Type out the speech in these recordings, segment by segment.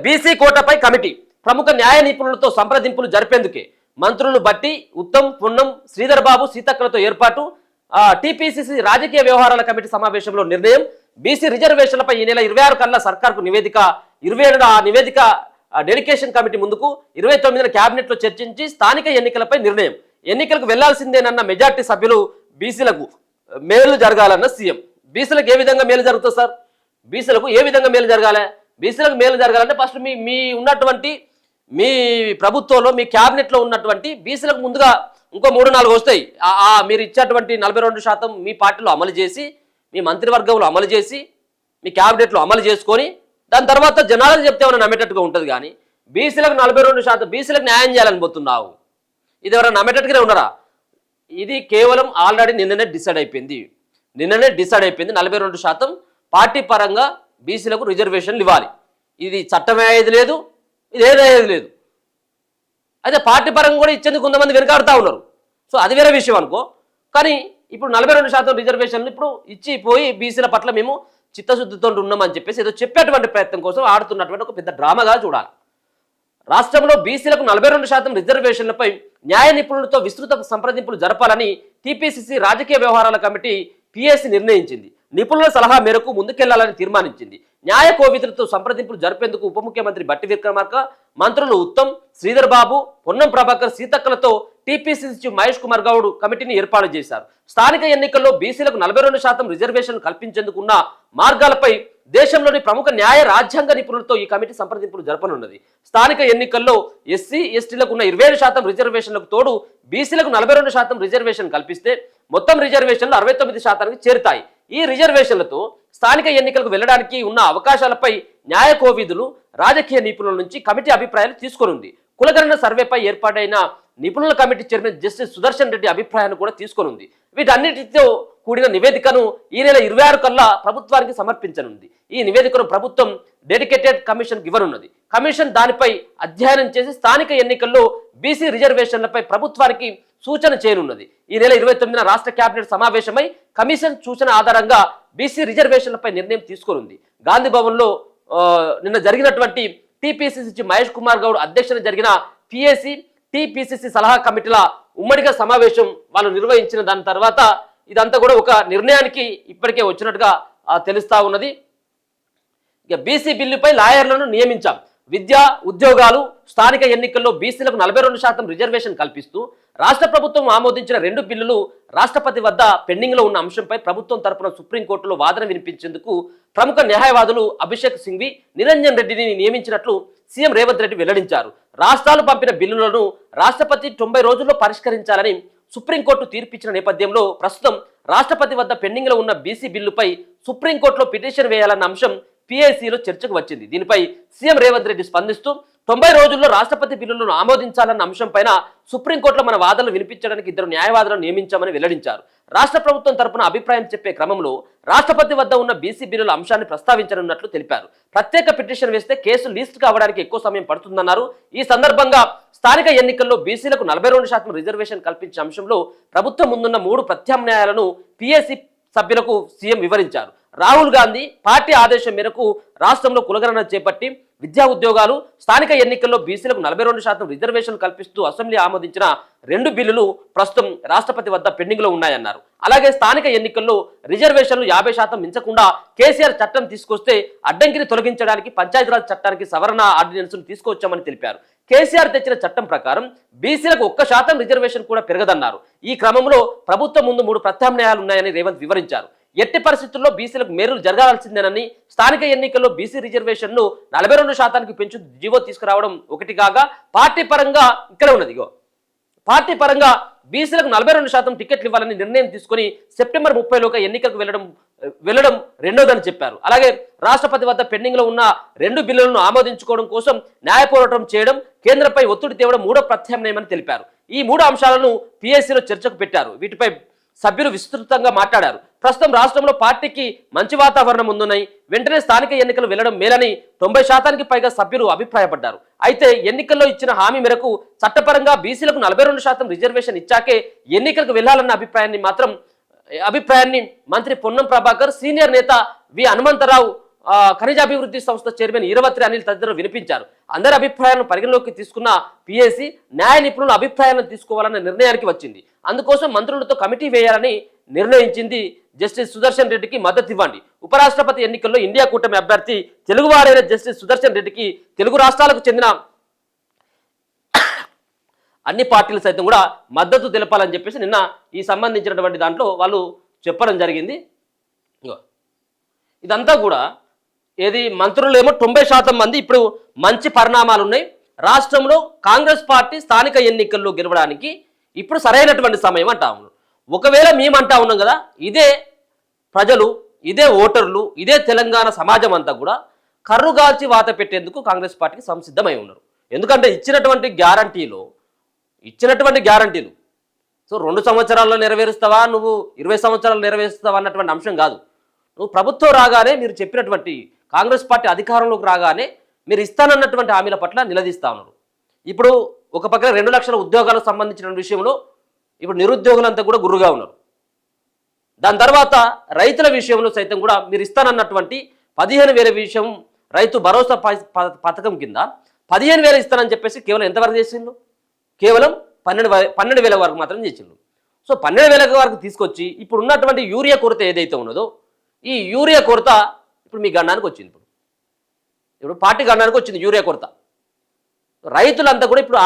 BC కోటాపై committee ప్రముఖ న్యాయ నిపుణులతో సంప్రదింపులు జరిపేందుకే మంత్రులు బట్టి ఉత్తమ్ పున్నం శ్రీధర్ బాబు సీతక్కలతో ఏర్పాటు టీపీసీసీ రాజకీయ వ్యవహారాల కమిటీ సమావేశంలో నిర్ణయం బీసీ రిజర్వేషన్లపై ఈ నెల 26 కల్లా సర్కార్కు నివేదిక 27 ఆ నివేదిక డెడికేషన్ కమిటీ ముందుకు 29న కేబినెట్ లో చర్చించి స్థానిక ఎన్నికలపై నిర్ణయం ఎన్నికలకు వెళ్లాల్సిందేనన్న మెజార్టీ సభ్యులు బీసీలకు మేలు జరగాలన్న సీఎం బీసీలకు ఏ విధంగా మేలు జరుగుతుంది సార్ బీసీలకు ఏ విధంగా మేలు జరగాలి బీసీలకు మేలు జరగాలంటే ఫస్ట్ మీ ఉన్నటువంటి మీ ప్రభుత్వంలో మీ క్యాబినెట్లో ఉన్నటువంటి బీసీలకు ముందుగా ఇంకో 3-4 వస్తాయి మీరు ఇచ్చేటువంటి 42% మీ పార్టీలో అమలు చేసి మీ మంత్రివర్గంలో అమలు చేసి మీ క్యాబినెట్లో అమలు చేసుకొని దాని తర్వాత జనాలకు చెప్తే ఏమైనా నమ్మేటట్టుగా ఉంటుంది కానీ బీసీలకు 42% బీసీలకు న్యాయం చేయాలని పోతున్నావు ఇది ఎవరైనా నమ్మేటట్టుగానే ఉన్నారా ఇది కేవలం ఆల్రెడీ నిన్ననే డిసైడ్ అయిపోయింది 42% పార్టీ పరంగా బీసీలకు రిజర్వేషన్లు ఇవ్వాలి ఇది చట్టమే అయ్యేది లేదు ఇది ఏదయ్యేది లేదు అయితే పార్టీ పరంగా కూడా ఇచ్చేందుకు కొంతమంది వెనకాడుతూ ఉన్నారు సో అది వేరే విషయం అనుకో కానీ ఇప్పుడు 42% రిజర్వేషన్లు ఇప్పుడు ఇచ్చిపోయి బీసీల పట్ల మేము చిత్తశుద్ధితో ఉన్నామని చెప్పేసి ఏదో చెప్పేటువంటి ప్రయత్నం కోసం ఆడుతున్నటువంటి ఒక పెద్ద డ్రామాగా చూడాలి రాష్ట్రంలో బీసీలకు 42% రిజర్వేషన్లపై న్యాయ నిపుణులతో విస్తృత సంప్రదింపులు జరపాలని టీపీసీసీ రాజకీయ వ్యవహారాల కమిటీ పీఏసీ నిర్ణయించింది నిపుణుల సలహా మేరకు ముందుకెళ్లాలని తీర్మానించింది న్యాయ కోవిదులతో సంప్రదింపులు జరిపేందుకు ఉప ముఖ్యమంత్రి బట్టి విక్రమార్క మంత్రులు ఉత్తమ్ శ్రీధర్ బాబు పొన్నం ప్రభాకర్ సీతక్కలతో టీపీసీసీ మహేష్ కుమార్ గౌడ్ కమిటీని ఏర్పాటు చేశారు స్థానిక ఎన్నికల్లో బీసీలకు 42% రిజర్వేషన్ కల్పించేందుకు ఉన్న మార్గాలపై దేశంలోని ప్రముఖ న్యాయ రాజ్యాంగ నిపుణులతో ఈ కమిటీ సంప్రదింపులు జరపనున్నది స్థానిక ఎన్నికల్లో ఎస్సీ ఎస్టీలకు ఉన్న 27% రిజర్వేషన్లకు తోడు బీసీలకు 42% రిజర్వేషన్ కల్పిస్తే మొత్తం రిజర్వేషన్లు 69%కి చేరుతాయి ఈ రిజర్వేషన్లతో స్థానిక ఎన్నికలకు వెళ్లడానికి ఉన్న అవకాశాలపై న్యాయ కోవిదులు రాజకీయ నిపుణుల నుంచి కమిటీ అభిప్రాయాలు తీసుకొనుంది కులగణన సర్వేపై ఏర్పాటైన నిపుణుల committee chairman justice Sudarshan Reddy అభిప్రాయాన్ని కూడా తీసుకొనుంది వీటన్నిటితో కూడిన నివేదికను ఈ నెల 26 కల్లా ప్రభుత్వానికి సమర్పించనుంది ఈ నివేదికను ప్రభుత్వం డెడికేటెడ్ కమిషన్కి ఇవ్వనున్నది కమిషన్ దానిపై అధ్యయనం చేసి స్థానిక ఎన్నికల్లో బీసీ రిజర్వేషన్లపై ప్రభుత్వానికి సూచన చేయనున్నది ఈ నెల 29న రాష్ట్ర కేబినెట్ సమావేశమై కమిషన్ సూచన ఆధారంగా బీసీ రిజర్వేషన్లపై నిర్ణయం తీసుకొనుంది గాంధీ భవన్లో నిన్న జరిగినటువంటి టీపీసీసీ మహేష్ కుమార్ గౌడ్ అధ్యక్షతన జరిగిన పీఏసీ టీపీసీసీ సలహా కమిటీల ఉమ్మడిగా సమావేశం వాళ్ళు నిర్వహించిన దాని తర్వాత ఇదంతా కూడా ఒక నిర్ణయానికి ఇప్పటికే వచ్చినట్టుగా తెలుస్తా ఉన్నది ఇక బీసీ బిల్లుపై లాయర్లను నియమించాం విద్య ఉద్యోగాలు స్థానిక ఎన్నికల్లో బీసీలకు 42% రిజర్వేషన్ కల్పిస్తూ రాష్ట్ర ప్రభుత్వం ఆమోదించిన 2 బిల్లులు రాష్ట్రపతి వద్ద పెండింగ్లో ఉన్న అంశంపై ప్రభుత్వం తరపున సుప్రీంకోర్టులో వాదన వినిపించేందుకు ప్రముఖ న్యాయవాదులు అభిషేక్ సింఘ్వి నిరంజన్ రెడ్డిని నియమించినట్లు సీఎం రేవంత్ రెడ్డి వెల్లడించారు రాష్ట్రాలు పంపిన బిల్లులను రాష్ట్రపతి 90 రోజుల్లో పరిష్కరించాలని సుప్రీంకోర్టు తీర్పిచ్చిన నేపథ్యంలో ప్రస్తుతం రాష్ట్రపతి వద్ద పెండింగ్లో ఉన్న బీసీ బిల్లుపై సుప్రీంకోర్టులో పిటిషన్ వేయాలన్న అంశం పీఐసీలో చర్చకు వచ్చింది దీనిపై సీఎం రేవంత్ రెడ్డి స్పందిస్తూ 90 రోజుల్లో రాష్ట్రపతి బిల్లులను ఆమోదించాలన్న అంశంపైన సుప్రీంకోర్టులో మన వాదనలు వినిపించడానికి 2 న్యాయవాదులను నియమించామని వెల్లడించారు రాష్ట్ర ప్రభుత్వం తరపున అభిప్రాయం చెప్పే క్రమంలో రాష్ట్రపతి వద్ద ఉన్న బీసీ బిల్లుల అంశాన్ని ప్రస్తావించనున్నట్లు తెలిపారు ప్రత్యేక పిటిషన్ వేస్తే కేసు లీస్ట్ కావడానికి ఎక్కువ సమయం పడుతుందన్నారు ఈ సందర్భంగా స్థానిక ఎన్నికల్లో బీసీలకు 42% రిజర్వేషన్ కల్పించే అంశంలో ప్రభుత్వం ముందున్న 3 ప్రత్యామ్నాయాలను పీఏసీ సభ్యులకు సీఎం వివరించారు రాహుల్ గాంధీ పార్టీ ఆదేశం మేరకు రాష్ట్రంలో కులగణన చేపట్టి విద్యా ఉద్యోగాలు స్థానిక ఎన్నికల్లో బీసీలకు 42% రిజర్వేషన్ కల్పిస్తూ అసెంబ్లీ ఆమోదించిన 2 బిల్లులు ప్రస్తుతం రాష్ట్రపతి వద్ద పెండింగ్లో ఉన్నాయన్నారు అలాగే స్థానిక ఎన్నికల్లో రిజర్వేషన్లు 50% మించకుండా కేసీఆర్ చట్టం తీసుకొస్తే అడ్డంకిని తొలగించడానికి పంచాయతీరాజ్ చట్టానికి సవరణ ఆర్డినెన్స్ను తీసుకొచ్చామని తెలిపారు కేసీఆర్ తెచ్చిన చట్టం ప్రకారం బీసీలకు 1% రిజర్వేషన్ కూడా పెరగదన్నారు ఈ క్రమంలో ప్రభుత్వం ముందు 3 ప్రత్యామ్నాయాలు ఉన్నాయని రేవంత్ వివరించారు ఎట్టి పరిస్థితుల్లో బీసీలకు మేలు జరగాల్సిందేనని స్థానిక ఎన్నికల్లో బీసీ రిజర్వేషన్ను 42%కి పెంచు జీవో తీసుకురావడం ఒకటి కాగా పార్టీ పరంగా ఇక్కడే ఉన్నది పార్టీ పరంగా బీసీలకు 42% టికెట్లు ఇవ్వాలని నిర్ణయం తీసుకుని సెప్టెంబర్ 30లోగా ఎన్నికలకు వెళ్లడం రెండోదని చెప్పారు అలాగే రాష్ట్రపతి వద్ద పెండింగ్లో ఉన్న 2 బిల్లులను ఆమోదించుకోవడం కోసం న్యాయ పోరాటం చేయడం కేంద్రంపై ఒత్తిడి తేవడం 3వ ప్రత్యామ్నాయమని తెలిపారు ఈ 3 అంశాలను పీఎస్సీలో చర్చకు పెట్టారు వీటిపై సభ్యులు విస్తృతంగా మాట్లాడారు ప్రస్తుతం రాష్ట్రంలో పార్టీకి మంచి వాతావరణం ఉందని వెంటనే స్థానిక ఎన్నికలు వెళ్లడం మేలని 90%కి పైగా సభ్యులు అభిప్రాయపడ్డారు అయితే ఎన్నికల్లో ఇచ్చిన హామీ మేరకు చట్టపరంగా బీసీలకు 42% రిజర్వేషన్ ఇచ్చాకే ఎన్నికలకు వెళ్లాలన్న అభిప్రాయాన్ని మంత్రి పొన్నం ప్రభాకర్ సీనియర్ నేత వి హనుమంతరావు ఖనిజాభివృద్ధి సంస్థ చైర్మన్ ఈరవత్రి అనిల్ తదితరులు వినిపించారు. అందరి అభిప్రాయాలను పరిగణలోకి తీసుకున్న పిఎస్సి న్యాయ నిపుణుల అభిప్రాయాలను తీసుకోవాలన్న నిర్ణయానికి వచ్చింది. అందుకోసం మంత్రులతో కమిటీ వేయాలని నిర్ణయించింది. జస్టిస్ సుదర్శన్ రెడ్డికి మద్దతు ఇవ్వండి. ఉపరాష్ట్రపతి ఎన్నికల్లో ఇండియా కూటమి అభ్యర్థి తెలుగువారైన జస్టిస్ సుదర్శన్ రెడ్డికి తెలుగు రాష్ట్రాలకు చెందిన అన్ని పార్టీలు సైతం కూడా మద్దతు తెలపాలని చెప్పేసి నిన్న ఈ సంబంధించినటువంటి దాంట్లో వాళ్ళు చెప్పడం జరిగింది. ఇదంతా కూడా ఏది మంత్రులు ఏమో 90% మంది ఇప్పుడు మంచి పరిణామాలు ఉన్నాయి. రాష్ట్రంలో కాంగ్రెస్ పార్టీ స్థానిక ఎన్నికల్లో గెలవడానికి ఇప్పుడు సరైనటువంటి సమయం అంటా ఉన్నాం. ఒకవేళ మేమంటా ఉన్నాం కదా, ఇదే ప్రజలు, ఇదే ఓటర్లు, ఇదే తెలంగాణ సమాజం అంతా కూడా కర్రుగాల్చి వాత పెట్టేందుకు కాంగ్రెస్ పార్టీకి సంసిద్ధమై ఉన్నారు. ఎందుకంటే ఇచ్చినటువంటి గ్యారంటీలు సో 2 సంవత్సరాల్లో నెరవేరుస్తావా, నువ్వు 20 సంవత్సరాలు నెరవేరుస్తావా అన్నటువంటి అంశం కాదు. నువ్వు ప్రభుత్వం రాగానే మీరు చెప్పినటువంటి కాంగ్రెస్ పార్టీ అధికారంలోకి రాగానే మీరు ఇస్తానన్నటువంటి హామీల పట్ల నిలదీస్తా ఉన్నారు. ఇప్పుడు ఒక పక్కన 2 లక్షల ఉద్యోగాలకు సంబంధించిన విషయంలో ఇప్పుడు నిరుద్యోగులంతా కూడా గుర్రుగా ఉన్నారు. దాని తర్వాత రైతుల విషయంలో సైతం కూడా మీరు ఇస్తానన్నటువంటి 15,000 విషయం రైతు భరోసా పథకం కింద 15,000 ఇస్తానని చెప్పేసి కేవలం ఎంతవరకు చేసిండు? కేవలం 12,000 వరకు మాత్రం చేసిండు. సో 12,000 వరకు తీసుకొచ్చి ఇప్పుడు ఉన్నటువంటి యూరియా కొరత ఏదైతే ఉన్నదో ఈ యూరియా కొరత ఇప్పుడు మీ గండానికి వచ్చింది. ఇప్పుడు పార్టీ గండానికి వచ్చింది యూరియా కొరత. రైతులంతా కూడా ఇప్పుడు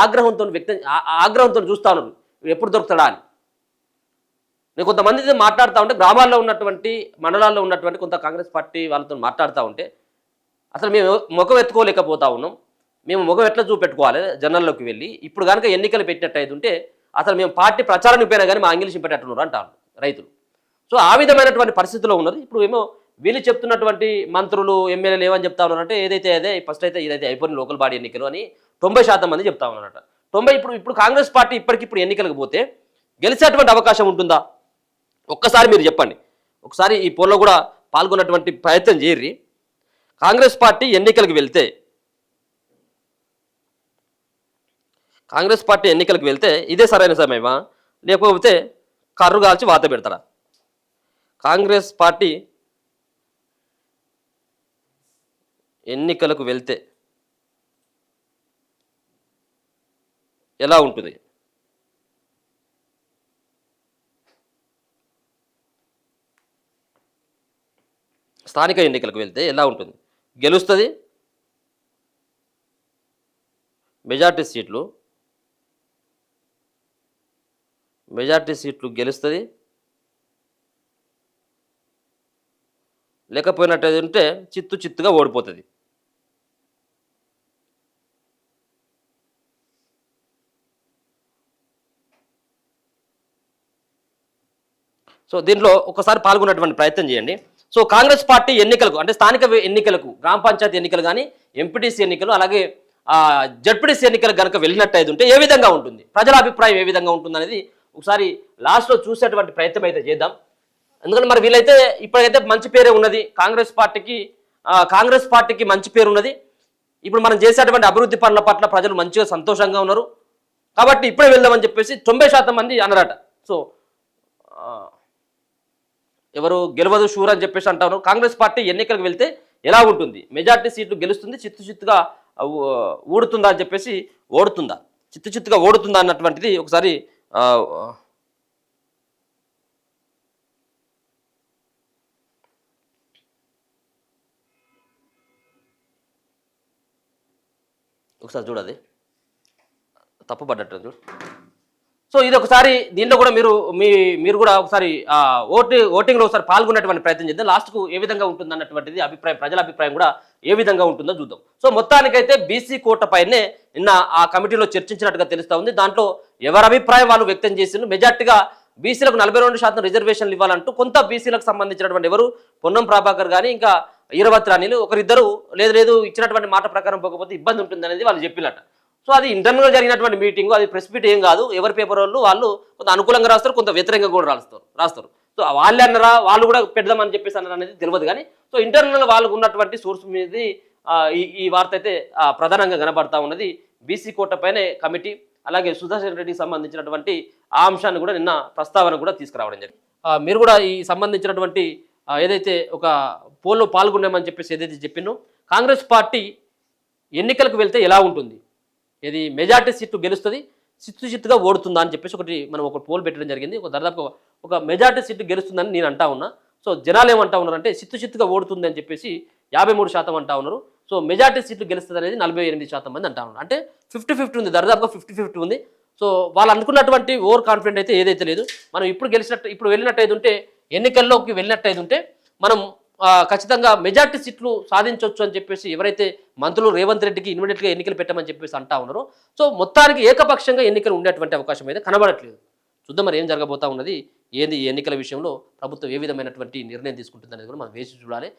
ఆగ్రహంతో చూస్తా ఉన్నారు ఎప్పుడు దొరుకుతాడా అని. నేను కొంతమంది మాట్లాడుతూ ఉంటే గ్రామాల్లో ఉన్నటువంటి మండలాల్లో ఉన్నటువంటి కొంత కాంగ్రెస్ పార్టీ వాళ్ళతో మాట్లాడుతూ ఉంటే అసలు మేము ముఖం ఎత్తుకోలేకపోతా ఉన్నాం, మేము ముఖం ఎట్లా చూపెట్టుకోవాలి జనాల్లోకి వెళ్ళి, ఇప్పుడు కనుక ఎన్నికలు పెట్టినట్టు ఉంటే అసలు మేము పార్టీ ప్రచారానికి పోయినా కానీ మా అంగిలి చింపేటట్టున్నారు అంటారు రైతులు. సో ఆ విధమైనటువంటి పరిస్థితిలో ఉన్నది. ఇప్పుడు ఏమో వీళ్ళు చెప్తున్నటువంటి మంత్రులు ఎమ్మెల్యేలు ఏమని చెప్తా ఉన్నారంటే ఏదైతే అదే ఫస్ట్ అయితే ఇదైతే అయిపోయిన లోకల్ బాడీ ఎన్నికలు అని 90% మంది చెప్తా ఉన్నారట. 90 ఇప్పుడు కాంగ్రెస్ పార్టీ ఇప్పటికిప్పుడు ఎన్నికలకు పోతే గెలిచేటువంటి అవకాశం ఉంటుందా? ఒక్కసారి మీరు చెప్పండి. ఒకసారి ఈ పోల్లో కూడా పాల్గొన్నటువంటి ప్రయత్నం చేయర్రి. కాంగ్రెస్ పార్టీ ఎన్నికలకు వెళ్తే ఇదే సరైన సమయమా, లేకపోతే కర్రు కాల్చి వాత పెడతారా? కాంగ్రెస్ పార్టీ ఎన్నికలకు వెళ్తే ఎలా ఉంటుంది? స్థానిక ఎన్నికలకు వెళ్తే ఎలా ఉంటుంది? గెలుస్తుంది, మెజార్టీ సీట్లు గెలుస్తుంది, లేకపోయినట్టు చిత్తుగా ఓడిపోతుంది. సో దీంట్లో ఒకసారి పాల్గొన్నటువంటి ప్రయత్నం చేయండి. సో కాంగ్రెస్ పార్టీ ఎన్నికలకు అంటే స్థానిక ఎన్నికలకు, గ్రామ పంచాయతీ ఎన్నికలు కానీ, ఎంపీటీసీ ఎన్నికలు, అలాగే జడ్పీటీసీ ఎన్నికలు కనుక వెళ్ళినట్టు ఉంటే ఏ విధంగా ఉంటుంది, ప్రజల అభిప్రాయం ఏ విధంగా ఉంటుంది అనేది ఒకసారి లాస్ట్లో చూసేటువంటి ప్రయత్నం అయితే చేద్దాం. ఎందుకంటే మరి వీళ్ళైతే ఇప్పటికైతే మంచి పేరే ఉన్నది, కాంగ్రెస్ పార్టీకి మంచి పేరు ఉన్నది. ఇప్పుడు మనం చేసేటువంటి అభివృద్ధి పనుల పట్ల ప్రజలు మంచిగా సంతోషంగా ఉన్నారు కాబట్టి ఇప్పుడే వెళ్దామని చెప్పేసి 90% మంది అన్నారట. సో ఎవరు గెలవదు షూర్ అని చెప్పేసి అంటారు. కాంగ్రెస్ పార్టీ ఎన్నికలకు వెళ్తే ఎలా ఉంటుంది? మెజార్టీ సీట్లు గెలుస్తుంది, చిత్తుగా ఊడుతుందా అని చెప్పేసి చిత్తుగా ఓడుతుందా అన్నటువంటిది ఒకసారి చూడది తప్పుపడ్డట్టు చూడు. సో ఇది ఒకసారి దీంట్లో కూడా మీరు కూడా ఒకసారి ఓటింగ్లో ఒకసారి పాల్గొనేటువంటి ప్రయత్నం చేద్దాం. లాస్ట్కు ఏ విధంగా ఉంటుంది అన్నటువంటిది ప్రజల అభిప్రాయం కూడా ఏ విధంగా ఉంటుందో చూద్దాం. సో మొత్తానికైతే బీసీ కోటపైనే నిన్న ఆ కమిటీలో చర్చించినట్టుగా తెలుస్తూ ఉంది. దాంట్లో ఎవరి అభిప్రాయం వాళ్ళు వ్యక్తం చేసిండ్రు. మెజార్టీగా బీసీలకు 42% రిజర్వేషన్లు ఇవ్వాలంటూ కొంత బీసీలకు సంబంధించినటువంటి ఎవరు పొన్నం ప్రభాకర్ కానీ ఇంకా ఈరవత్రి అనిల్ ఒకరిద్దరు లేదు ఇచ్చినటువంటి మాట ప్రకారం పోకపోతే ఇబ్బంది ఉంటుంది అనేది వాళ్ళు చెప్పినట్ట. సో అది ఇంటర్నల్గా జరిగినటువంటి మీటింగ్, అది ప్రెస్ మీట్ ఏం కాదు. ఎవరి పేపర్ వాళ్ళు కొంత అనుకూలంగా రాస్తారు, కొంత వ్యతిరేకంగా కూడా రాస్తారు. సో వాళ్ళే అన్నారా, వాళ్ళు కూడా పెడదామని చెప్పేసి అన్నారు అనేది తెలియదు. కానీ సో ఇంటర్నల్ వాళ్ళకు ఉన్నటువంటి సోర్స్ మీద ఈ వార్త అయితే ప్రధానంగా కనబడతా ఉన్నది. బీసీ కోటపైనే కమిటీ, అలాగే సుదర్శన్ రెడ్డికి సంబంధించినటువంటి ఆ అంశాన్ని కూడా నిన్న ప్రస్తావన కూడా తీసుకురావడం జరిగింది. మీరు కూడా ఈ సంబంధించినటువంటి ఏదైతే ఒక పోల్లో పాల్గొన్నామని చెప్పేసి ఏదైతే చెప్పినో కాంగ్రెస్ పార్టీ ఎన్నికలకు వెళ్తే ఎలా ఉంటుంది, ఇది మెజార్టీ సీట్లు గెలుస్తుంది, చిత్తుగా ఓడుతుందా అని చెప్పేసి మనం ఒక పోల్ పెట్టడం జరిగింది. దాదాపు ఒక మెజార్టీ సీట్లు గెలుస్తుందని నేను అంటా ఉన్నా. సో జనాలు ఏమంటా ఉన్నారంటే చిత్తుగా ఓడుతుంది అని చెప్పేసి 53% అంటా ఉన్నారు. సో మెజార్టీ సీట్లు గెలుస్తుంది అనేది 48% మంది అంటా ఉన్నారు. అంటే 50-50 ఉంది, దాదాపుగా 50-50 ఉంది. సో వాళ్ళు అనుకున్నటువంటి ఓవర్ కాన్ఫిడెంట్ అయితే ఏదైతే లేదు. మనం ఇప్పుడు వెళ్ళినట్టయితే ఉంటే ఎన్నికల్లోకి వెళ్ళినట్టయితే ఉంటే మనం ఖచ్చితంగా మెజార్టీ సీట్లు సాధించవచ్చు అని చెప్పేసి ఎవరైతే మంత్రులు రేవంత్ రెడ్డికి ఇన్మిడియట్గా ఎన్నికలు పెట్టమని చెప్పేసి అంటా ఉన్నారో, సో మొత్తానికి ఏకపక్షంగా ఎన్నికలు ఉండేటువంటి అవకాశం అయితే కనబడట్లేదు. చూద్దాం మరి ఏం జరగబోతా ఉన్నది, ఏంది ఈ ఎన్నికల విషయంలో ప్రభుత్వం ఏ విధమైనటువంటి నిర్ణయం తీసుకుంటుంది అనేది కూడా మనం వేసి చూడాలి.